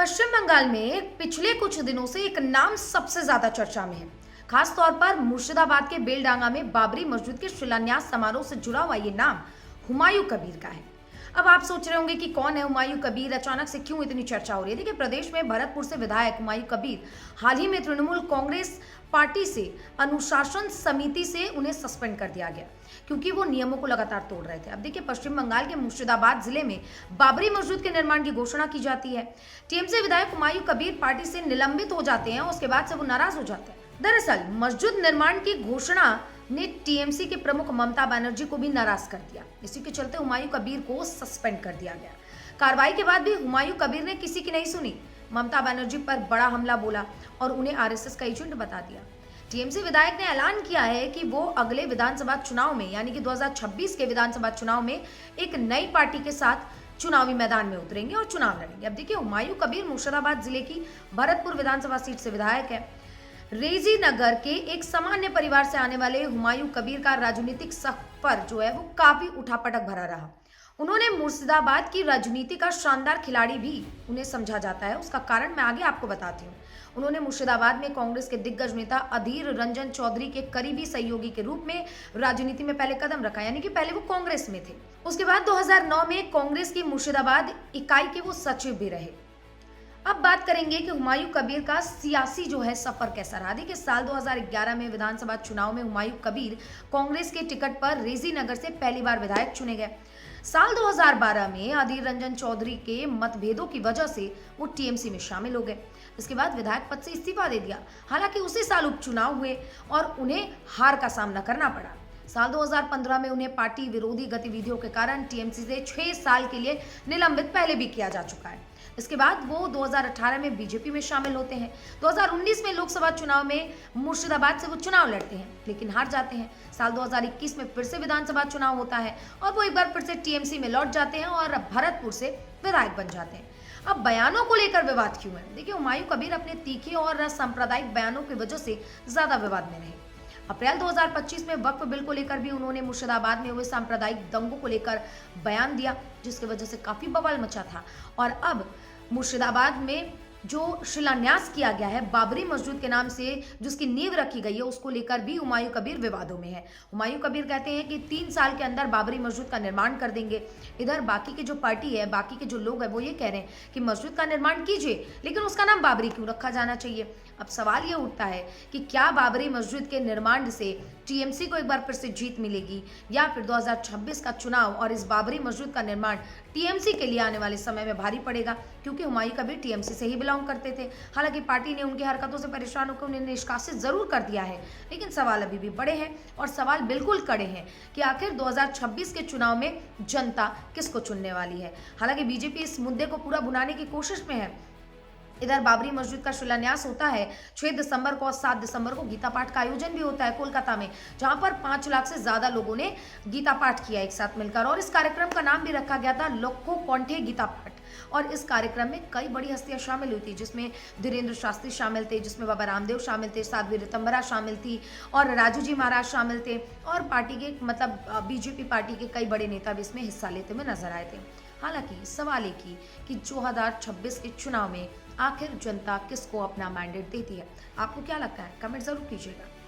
पश्चिम बंगाल में पिछले कुछ दिनों से एक नाम सबसे ज्यादा चर्चा में है। खास तौर पर मुर्शिदाबाद के बेलडांगा में बाबरी मस्जिद के शिलान्यास समारोह से जुड़ा हुआ ये नाम हुमायूं कबीर का है। अब आप सोच रहे होंगे कि कौन है हुमायूं कबीर, अचानक से क्यों इतनी चर्चा हो रही है। देखिए, प्रदेश में भरतपुर से विधायक हुमायूं कबीर हाल ही में तृणमूल कांग्रेस पार्टी से अनुशासन समिति से उन्हें सस्पेंड कर दिया गया क्योंकि वो नियमों को लगातार तोड़ रहे थे। अब देखिए, पश्चिम बंगाल के मुर्शिदाबाद जिले में बाबरी मस्जिद के निर्माण की घोषणा की जाती है। टीएमसी विधायक हुमायूं कबीर पार्टी से निलंबित हो जाते हैं, उसके बाद से वो नाराज हो जाते हैं। दरअसल मस्जिद निर्माण की घोषणा ने टीएमसी के प्रमुख ममता बनर्जी को भी नाराज कर दिया। इसी के चलते हुमायूं कबीर को सस्पेंड कर दिया गया। कार्रवाई के बाद भी हुमायूं कबीर ने किसी की नहीं सुनी, ममता बनर्जी पर बड़ा हमला बोला और उन्हें आरएसएस का एजेंट बता दिया। टीएमसी विधायक ने ऐलान किया है कि वो अगले विधानसभा चुनाव में यानी कि 2026 के विधानसभा चुनाव में एक नई पार्टी के साथ चुनावी मैदान में उतरेंगे और चुनाव लड़ेंगे। अब देखिए, हुमायूं कबीर मुर्शिदाबाद जिले की भरतपुर विधानसभा सीट से विधायक है। रेजी नगर के एक सामान्य परिवार से आने वाले हुमायूं कबीर का राजनीतिक सफर जो है वो काफी उठापटक भरा रहा। उन्होंने मुर्शिदाबाद की राजनीति का शानदार खिलाड़ी भी उन्हें समझा जाता है। उसका कारण मैं आगे आपको बताती हूँ। उन्होंने मुर्शिदाबाद में कांग्रेस के दिग्गज नेता अधीर रंजन चौधरी के करीबी सहयोगी के रूप में राजनीति में पहले कदम रखा, यानी कि पहले वो कांग्रेस में थे। उसके बाद 2009 में कांग्रेस की मुर्शिदाबाद इकाई के वो सचिव भी रहे। अब बात करेंगे कि हुमायूं कबीर का सियासी जो है सफर कैसा रहा। देखिए, साल 2011 में विधानसभा चुनाव में हुमायूं कबीर कांग्रेस के टिकट पर रेजी नगर से पहली बार विधायक चुने गए। साल 2012 में अधीर रंजन चौधरी के मतभेदों की वजह से वो टीएमसी में शामिल हो गए। इसके बाद विधायक पद से इस्तीफा दे दिया। हालांकि उसी साल उपचुनाव हुए और उन्हें हार का सामना करना पड़ा। साल 2015 में उन्हें पार्टी विरोधी गतिविधियों के कारण टीएमसी से 6 साल के लिए निलंबित पहले भी किया जा चुका है। इसके बाद वो 2018 में बीजेपी में शामिल होते हैं। 2019 में लोकसभा चुनाव में मुर्शिदाबाद से वो चुनाव लड़ते हैं लेकिन हार जाते हैं। साल 2021 में फिर से विधानसभा चुनाव होता है और वो एक बार फिर से टीएमसी में लौट जाते हैं और भरतपुर से विधायक बन जाते हैं। अब बयानों को लेकर विवाद क्यों है? देखिए, हुमायूं कबीर अपने तीखे और सांप्रदायिक बयानों की वजह से ज्यादा विवाद में रहे। अप्रैल 2025 में वक्फ बिल को लेकर भी उन्होंने मुर्शिदाबाद में हुए सांप्रदायिक दंगों को लेकर बयान दिया, जिसकी वजह से काफी बवाल मचा था। और अब मुर्शिदाबाद में जो शिलान्यास किया गया है बाबरी मस्जिद के नाम से, जिसकी नींव रखी गई है, उसको लेकर भी हुमायूं कबीर विवादों में है। हुमायूं कबीर कहते हैं कि 3 साल के अंदर बाबरी मस्जिद का निर्माण कर देंगे। इधर बाकी की जो पार्टी है, बाकी के जो लोग हैं, वो ये कह रहे हैं कि मस्जिद का निर्माण कीजिए लेकिन उसका नाम बाबरी क्यों रखा जाना चाहिए। अब सवाल ये उठता है कि क्या बाबरी मस्जिद के निर्माण से टीएमसी को एक बार फिर से जीत मिलेगी या फिर 2026 का चुनाव और इस बाबरी मस्जिद का निर्माण टीएमसी के लिए आने वाले समय में भारी पड़ेगा, क्योंकि हुमायूं कबीर टीएमसी से ही बिलोंग करते थे। हालांकि पार्टी ने उनकी हरकतों से परेशान होकर उन्हें निष्कासित जरूर कर दिया है, लेकिन सवाल अभी भी बड़े हैं और सवाल बिल्कुल कड़े हैं कि आखिर 2026 के चुनाव में जनता किसको चुनने वाली है। हालांकि बीजेपी इस मुद्दे को पूरा भुनाने की कोशिश में है। इधर बाबरी मस्जिद का शिलान्यास होता है 6 दिसंबर को और 7 दिसंबर को गीता पाठ का आयोजन भी होता है कोलकाता में, जहां पर 5 लाख से ज्यादा लोगों ने गीता पाठ किया एक साथ मिलकर। और इस कार्यक्रम का नाम भी रखा गया था लोको कंठे गीता पाठ। और इस कार्यक्रम में कई बड़ी हस्तियां शामिल हुई थी, जिसमें धीरेन्द्र शास्त्री शामिल थे, जिसमें बाबा रामदेव शामिल थे, साध्वी ऋतंभरा शामिल थी और राजू जी महाराज शामिल थे। और पार्टी के बीजेपी पार्टी के कई बड़े नेता भी इसमें हिस्सा लेते हुए नजर आए थे। हालांकि सवाल एक ही कि 2026 के चुनाव में आखिर जनता किसको अपना मैंडेट देती है। आपको क्या लगता है? कमेंट जरूर कीजिएगा।